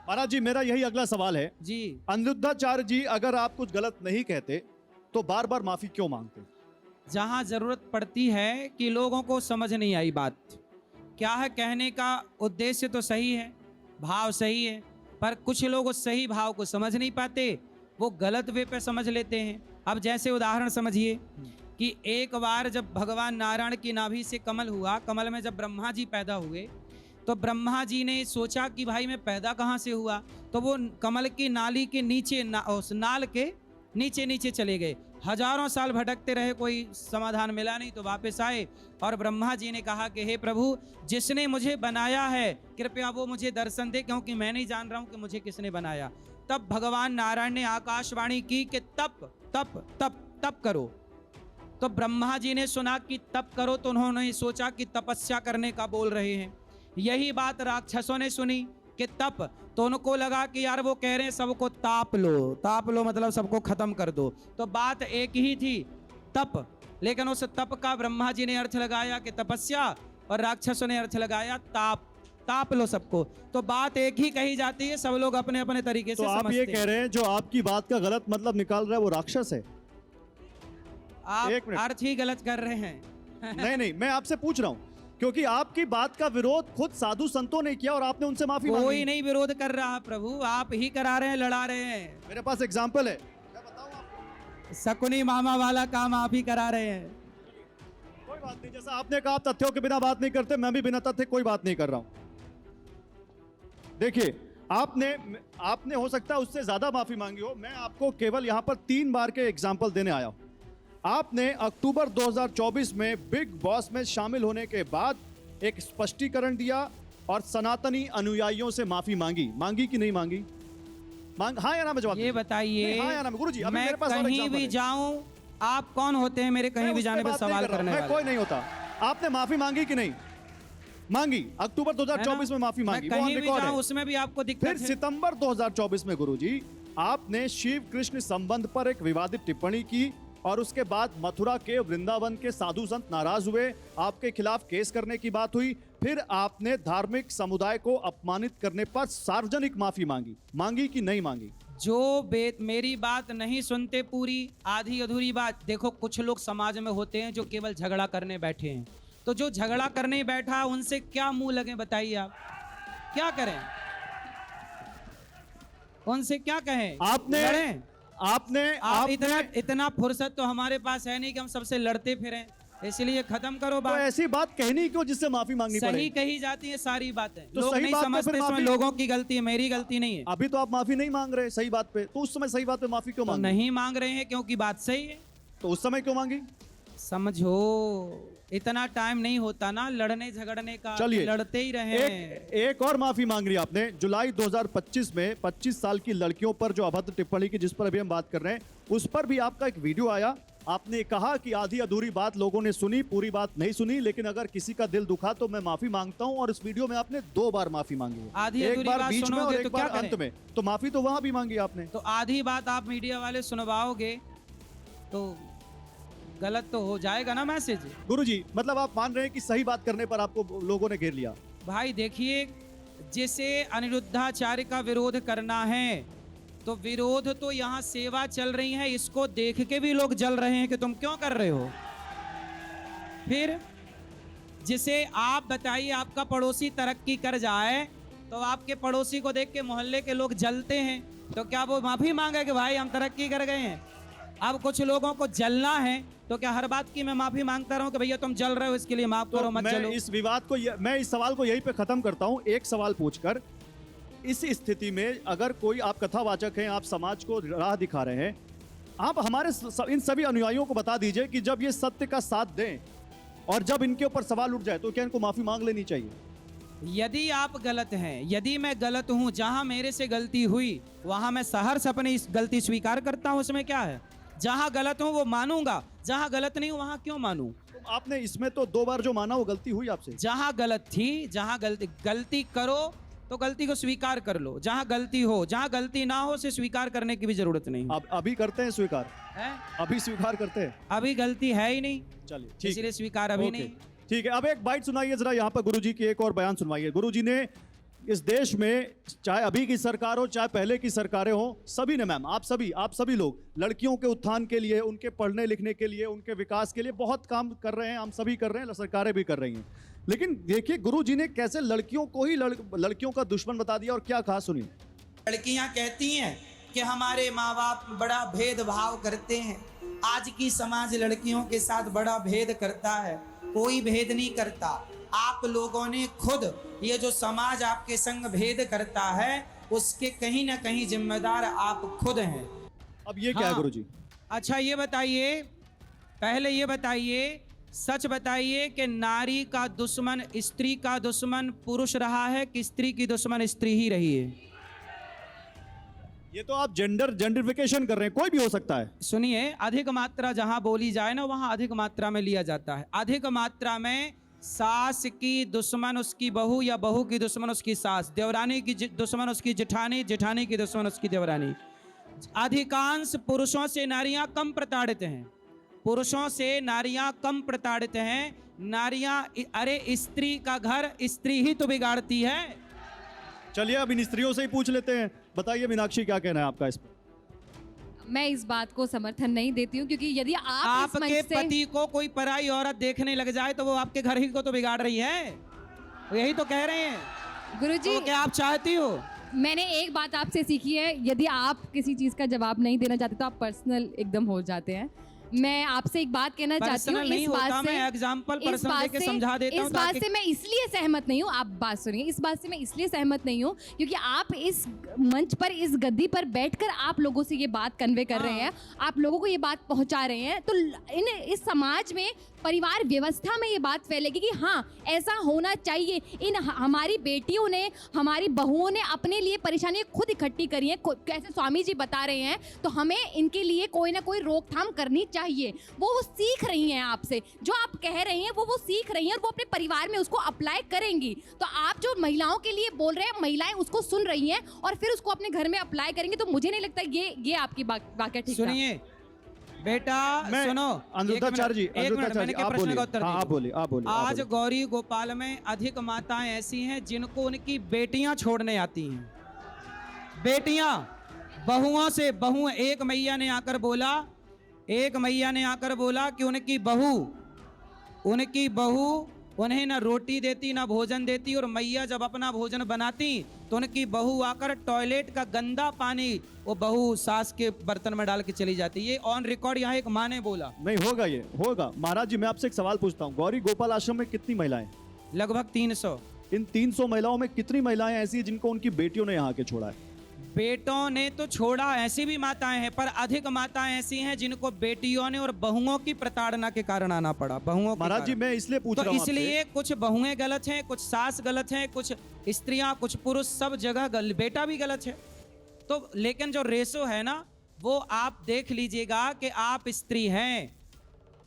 महाराज जी, मेरा यही अगला सवाल है जी। अनिरुद्धाचार्य जी, अगर आप कुछ गलत नहीं कहते तो बार बार माफी क्यों मांगते? जहां जरूरत पड़ती है कि लोगों को समझ नहीं आई बात क्या है, कहने का उद्देश्य तो सही है, भाव सही है, पर कुछ लोग उस सही भाव को समझ नहीं पाते, वो गलत वे पे समझ लेते हैं। अब जैसे उदाहरण समझिए कि एक बार जब भगवान नारायण की नाभि से कमल हुआ, कमल में जब ब्रह्मा जी पैदा हुए तो ब्रह्मा जी ने सोचा कि भाई मैं पैदा कहाँ से हुआ, तो वो कमल की नाली के नीचे उस नाल के नीचे नीचे चले गए। हजारों साल भटकते रहे, कोई समाधान मिला नहीं, तो वापस आए और ब्रह्मा जी ने कहा कि हे प्रभु, जिसने मुझे बनाया है कृपया वो मुझे दर्शन दे, क्योंकि मैं नहीं जान रहा हूं कि मुझे किसने बनाया। तब भगवान नारायण ने आकाशवाणी की कि तप तप तप तप करो। तो ब्रह्मा जी ने सुना कि तप करो, तो उन्होंने सोचा कि तपस्या करने का बोल रहे हैं। यही बात राक्षसों ने सुनी कि तप, तो उनको लगा कि यार वो कह रहे हैं सबको ताप लो मतलब सबको खत्म कर दो। तो बात एक ही थी, तप, लेकिन उस तप का ब्रह्मा जी ने अर्थ लगाया कि तपस्या, और राक्षसों ने अर्थ लगाया ताप लो सबको। तो बात एक ही कही जाती है, सब लोग अपने अपने तरीके से तो आप समझते ये कह रहे हैं जो आपकी बात का गलत मतलब निकाल रहा है वो राक्षस है? आप अर्थ ही गलत कर रहे हैं। नहीं, मैं आपसे पूछ रहा हूं क्योंकि आपकी बात का विरोध खुद साधु संतों ने किया और आपने उनसे माफी मांगी। कोई नहीं विरोध कर रहा प्रभु, आप ही करा रहे हैं, लड़ा रहे हैं। मेरे पास एग्जाम्पल है, मैं बताऊं आपको। शकुनी मामा वाला काम आप ही करा रहे हैं। कोई बात नहीं, जैसा आपने कहा तथ्यों के बिना बात नहीं करते, मैं भी बिना तथ्य कोई बात नहीं कर रहा हूं। देखिए, आपने हो सकता है उससे ज्यादा माफी मांगी हो, मैं आपको केवल यहां पर 3 बार के एग्जाम्पल देने आया हूं। आपने अक्टूबर 2024 में बिग बॉस में शामिल होने के बाद एक स्पष्टीकरण दिया और सनातनी अनुयायियों से माफी मांगी कि नहीं मांगी? हाँ या ना में जवाब ये बताइए। हाँ या ना में? गुरुजी, अभी मैं मेरे पास कहीं भी जाऊं, आप कौन होते हैं मेरे कहीं भी जाने पर सवाल करने वाले? मैं कोई नहीं होता। आपने माफी मांगी कि नहीं मांगी? अक्टूबर 2024 में माफी मांगी, वो कहीं भी रिकॉर्ड है। जाऊं उसमें भी आपको दिक्कत फिर है। सितंबर 2024 में गुरुजी आपने शिव कृष्ण संबंध पर एक विवादित टिप्पणी की और उसके बाद मथुरा के वृंदावन के साधु संत नाराज हुए, आपके खिलाफ केस करने की बात हुई। फिर आपने धार्मिक समुदाय को अपमानित करने पर सार्वजनिक माफी मांगी कि नहीं मांगी? जो मेरी बात नहीं सुनते, पूरी आधी अधूरी बात, देखो कुछ लोग समाज में होते हैं जो केवल झगड़ा करने बैठे हैं, तो जो झगड़ा करने बैठा उनसे क्या मुंह लगे बताइए, आप क्या करें, उनसे क्या कहें? आप इतना फुर्सत तो हमारे पास है नहीं कि हम सबसे लड़ते फिरें, इसलिए खत्म करो बात। तो ऐसी बात कहनी क्यों जिससे माफी मांगनी पड़े? सही कही जाती है सारी बातें, तो लोग सही नहीं बात पे समझते, फिर इसमें माफी? लोगों की गलती है, मेरी गलती नहीं है। अभी तो आप माफी नहीं मांग रहे सही बात पे, तो उस समय सही बात पे माफी क्यों तो मांगी? नहीं मांग रहे हैं क्योंकि बात सही है। तो उस समय क्यों मांगी? समझो, इतना टाइम नहीं होता ना लड़ने झगड़ने का, चलिए, लड़ते ही रहे। एक और माफी मांग रही आपने जुलाई 2025 में 25 साल की लड़कियों पर जो अभद्र टिप्पणी की, जिस पर अभी हम बात कर रहे हैं, उस पर भी आपका एक वीडियो आया। आपने कहा कि आधी अधूरी बात लोगों ने सुनी, पूरी बात नहीं सुनी, लेकिन अगर किसी का दिल दुखा तो मैं माफी मांगता हूं। और इस वीडियो में आपने 2 बार माफी मांगी है, आधी एक अधूरी बार बात बीच में और सुनोगे एक तो बार क्या अंत करें? में, तो माफी तो वहां भी मांगी आपने। तो आधी बात आप मीडिया वाले सुनवाओगे तो गलत तो हो जाएगा ना मैसेज। गुरुजी, मतलब आप मान रहे हैं कि सही बात करने पर आपको लोगों ने घेर लिया? भाई देखिए, जिसे अनिरुद्धाचार्य का विरोध करना है तो विरोध तो यहाँ सेवा चल रही है, इसको देख के भी लोग जल रहे हैं कि तुम क्यों कर रहे हो। फिर जिसे आप बताइए, आपका पड़ोसी तरक्की कर जाए तो आपके पड़ोसी को देख के मोहल्ले के लोग जलते हैं, तो क्या वो माफी मांगे कि भाई हम तरक्की कर गए हैं? अब कुछ लोगों को जलना है तो क्या हर बात की मैं माफी मांगता रहूं कि भैया तुम जल रहे हो इसके लिए माफ करो, मत जलो? इस विवाद को, मैं इस सवाल को यहीं पे खत्म करता हूं, एक सवाल पूछकर। इस स्थिति में अगर कोई, आप कथावाचक हैं, आप समाज को राह दिखा रहे हैं, आप हमारे इन सभी अनुयायियों को बता दीजिए कि जब ये सत्य का साथ दें और जब इनके ऊपर सवाल उठ जाए तो क्या इनको माफी मांग लेनी चाहिए? यदि आप गलत हैं, यदि मैं गलत हूं, जहां मेरे से गलती हुई वहां मैं सहर्ष अपनी गलती स्वीकार करता हूं, उसमें क्या है? जहां गलत हूं वो मानूंगा, जहां गलत नहीं हूं वहां क्यों मानूं? तो आपने इसमें तो 2 बार जो माना वो गलती हुई आपसे। जहां गलत थी, जहां गलती करो तो गलती को स्वीकार कर लो, जहां गलती हो, जहां गलती ना हो उसे स्वीकार करने की भी जरूरत नहीं अब अभी करते हैं स्वीकार है? अभी स्वीकार करते हैं? अभी गलती है ही नहीं, चलिए ठीक, इसलिए स्वीकार अभी नहीं। ठीक है। अब एक बाइट सुनाइए जरा यहाँ पर, गुरुजी की एक और बयान सुनवाइए। गुरुजी ने इस देश में चाहे अभी की सरकार हो चाहे पहले की सरकारें हो, सभी ने मैम, आप सभी लोग लड़कियों के उत्थान के लिए, उनके पढ़ने लिखने के लिए, उनके विकास के लिए बहुत काम कर रहे हैं। हम सभी कर रहे हैं, सरकारें भी कर रही हैं। लेकिन देखिए गुरुजी ने कैसे लड़कियों को ही लड़कियों का दुश्मन बता दिया, और क्या कहा सुनिए। लड़कियां कहती हैं कि हमारे माँ बाप बड़ा भेदभाव करते हैं। आज की समाज लड़कियों के साथ बड़ा भेद करता है, कोई भेद नहीं करता। आप लोगों ने खुद ये जो समाज आपके संग भेद करता है उसके कहीं ना कहीं जिम्मेदार आप खुद हैं। अब ये क्या है हाँ। गुरुजी? अच्छा ये बताइए, पहले ये बताइए, सच बताइए कि नारी का दुश्मन स्त्री का दुश्मन पुरुष रहा है कि स्त्री की दुश्मन स्त्री ही रही है? ये तो आप जेंडरिफिकेशन कर रहे हैं, कोई भी हो सकता है। सुनिए, अधिक मात्रा जहां बोली जाए ना वहां अधिक मात्रा में लिया जाता है। अधिक मात्रा में सास की दुश्मन उसकी बहू या बहू की दुश्मन उसकी सास, देवरानी की दुश्मन उसकी जेठानी, जेठानी की दुश्मन उसकी देवरानी। अधिकांश पुरुषों से नारियां कम प्रताड़ित हैं, पुरुषों से नारियां कम प्रताड़ित हैं। नारियां, अरे स्त्री का घर स्त्री ही तो बिगाड़ती है। चलिए अब इन स्त्रियों से ही पूछ लेते हैं। बताइए मीनाक्षी, क्या कहना है आपका इस पर? मैं इस बात को समर्थन नहीं देती हूँ, क्योंकि यदि आप इस आपके मंच से पति को कोई पराई औरत देखने लग जाए तो वो आपके घर ही को तो बिगाड़ रही है, यही तो कह रहे हैं। गुरुजी, तो क्या आप चाहती हो? मैंने एक बात आपसे सीखी है, यदि आप किसी चीज का जवाब नहीं देना चाहते तो आप पर्सनल एकदम हो जाते हैं। मैं आपसे एक बात कहना चाहती हूँ, पर्सनल नहीं होता, मैं एग्जांपल पर्सनल देके समझा देता हूँ। इस बात से मैं इसलिए सहमत नहीं हूँ, आप बात सुनिए, इस बात से मैं इसलिए सहमत नहीं हूँ क्योंकि आप इस मंच पर, इस गद्दी पर बैठकर आप लोगों से ये बात कन्वे कर रहे हैं, आप लोगों को ये बात पहुंचा रहे हैं, तो इस समाज में, परिवार व्यवस्था में ये बात फैलेगी कि हाँ ऐसा होना चाहिए। इन हमारी बेटियों ने, हमारी बहुओं ने अपने लिए परेशानियां खुद इकट्ठी करी हैं, कैसे स्वामी जी बता रहे हैं, तो हमें इनके लिए कोई ना कोई रोकथाम करनी चाहिए। वो सीख रही हैं आपसे, जो आप कह रहे हैं वो सीख रही हैं और वो अपने परिवार में उसको अप्लाई करेंगी। तो आप जो महिलाओं के लिए बोल रहे हैं, महिलाएं उसको सुन रही हैं और फिर उसको अपने घर में अप्लाई करेंगे, तो मुझे नहीं लगता ये आपकी वाकया ठीक है। सुनिए बेटा, सुनो, अनुरुद्धाचार्य जी, एक मिनट, मैंने क्या प्रश्न का उत्तर दिया? आप बोलिए। आज गौरी गोपाल में अधिक माताएं ऐसी हैं जिनको उनकी बेटियां छोड़ने आती हैं। बेटियां बहुओं से, बहु एक मैया ने आकर बोला कि उनकी बहू उन्हें ना रोटी देती ना भोजन देती, और मैया जब अपना भोजन बनाती तो उनकी बहू आकर टॉयलेट का गंदा पानी वो बहू सास के बर्तन में डाल के चली जाती। ये ऑन रिकॉर्ड यहाँ एक माँ ने बोला। नहीं होगा, ये होगा। महाराज जी, मैं आपसे एक सवाल पूछता हूँ, गौरी गोपाल आश्रम में कितनी महिलाएं? लगभग 300। इन 300 महिलाओं में कितनी महिलाएं ऐसी हैं जिनको उनकी बेटियों ने यहाँ के छोड़ा है? बेटों ने तो छोड़ा, ऐसी भी माताएं हैं, पर अधिक माताएं ऐसी हैं जिनको बेटियों ने और बहुओं की प्रताड़ना के कारण आना पड़ा। बहुओं, महाराज जी मैं इसलिए पूछ रहा हूँ इसलिए कुछ बहुएं गलत हैं, कुछ सास गलत हैं, कुछ स्त्रियां, कुछ पुरुष, सब जगह बेटा भी गलत है। तो लेकिन जो रेशो है ना, वो आप देख लीजिएगा कि आप स्त्री हैं।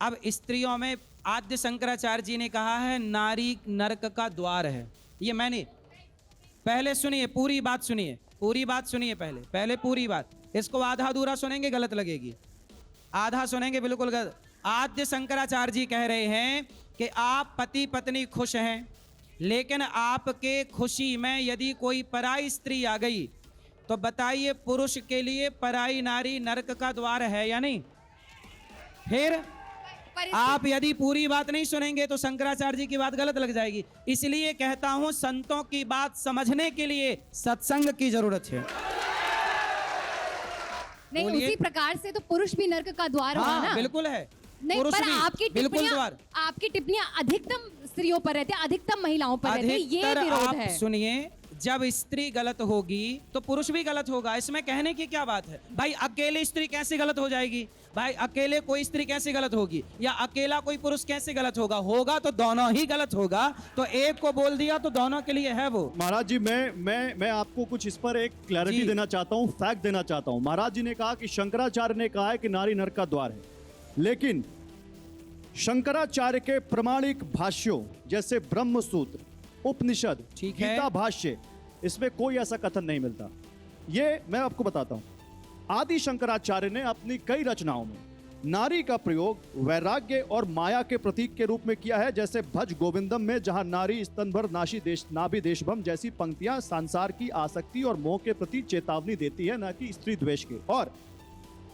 अब स्त्रियों में आद्य शंकराचार्य जी ने कहा है नारी नरक का द्वार है। ये मैंने, पहले सुनिए, पूरी बात सुनिए, पहले पूरी बात। इसको आधा अधूरा सुनेंगे गलत लगेगी, आधा सुनेंगे बिल्कुल गलत। आद्य शंकराचार्य जी कह रहे हैं कि आप पति पत्नी खुश हैं, लेकिन आपके खुशी में यदि कोई पराई स्त्री आ गई तो बताइए पुरुष के लिए पराई नारी नरक का द्वार है या नहीं? फिर आप यदि पूरी बात नहीं सुनेंगे तो शंकराचार्य जी की बात गलत लग जाएगी। इसलिए कहता हूं संतों की बात समझने के लिए सत्संग की जरूरत है। नहीं, उसी प्रकार से तो पुरुष भी नरक का द्वार हुआ ना? बिल्कुल है। नहीं, पर आपकी टिप्पणियां अधिकतम स्त्रियों पर रहती है, अधिकतम महिलाओं पर रहती है, ये विरोध है। सुनिए, जब स्त्री गलत होगी तो पुरुष भी गलत होगा, इसमें कहने की क्या बात है? भाई अकेले स्त्री कैसे गलत हो जाएगी? भाई अकेले कोई स्त्री कैसे गलत होगी? या अकेला कोई पुरुष कैसे गलत होगा? होगा तो दोनों ही गलत होगा। तो एक को बोल दिया तो दोनों के लिए है वो। महाराज जी मैं आपको कुछ इस पर एक क्लैरिटी देना चाहता हूँ, फैक्ट देना चाहता हूँ। महाराज जी ने कहा कि शंकराचार्य ने कहा है कि नारी नरक का द्वार है, लेकिन शंकराचार्य के प्रमाणिक भाष्यों जैसे ब्रह्मसूत्र, उपनिषद, गीता भाष्य, इसमें कोई ऐसा कथन नहीं मिलता। ये मैं आपको बताता हूं। आदि शंकराचार्य ने अपनी कई रचनाओं में नारी का प्रयोग वैराग्य और माया के प्रतीक के रूप में किया है, जैसे भज गोविंदम में जहां नारी स्तनभर नाभि देशभम जैसी पंक्तियां संसार की आसक्ति और मोह के प्रति चेतावनी देती है, न कि स्त्री द्वेष के। और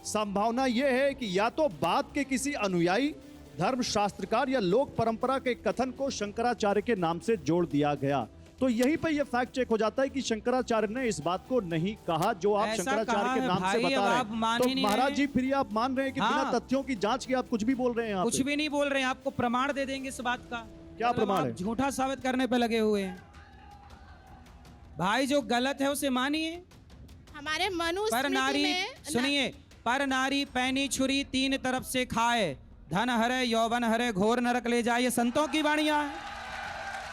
संभावना यह है कि या तो बाद के किसी अनुयायी धर्म शास्त्रकार या लोक परंपरा के कथन को शंकराचार्य के नाम से जोड़ दिया गया। तो यहीं पे ये फैक्ट चेक हो जाता है कि शंकराचार्य ने इस बात को नहीं कहा जो आप ऐसा शंकराचार्य कहा के है नाम से भाई, बता अब रहे आप मान हैं। ही तो नहीं महाराज रहे। जी फिर ये आप मान रहे हैं कि हाँ। बिना तथ्यों की जांच के आप कुछ भी बोल रहे हैं यहाँ कुछ पे? भी नहीं बोल रहे हैं, आपको प्रमाण दे देंगे इस बात का। क्या मतलब प्रमाण आप है? झूठा साबित करने पे लगे हुए हैं भाई। जो गलत है उसे मानिए। हमारे पर मनुस्मृति नारी, में सुनिए, पर नारी पैनी छुरी तीन तरफ से खाए, धन हरे यौवन हरे घोर नरक ले जाए, ये संतों की वाणियां हैं।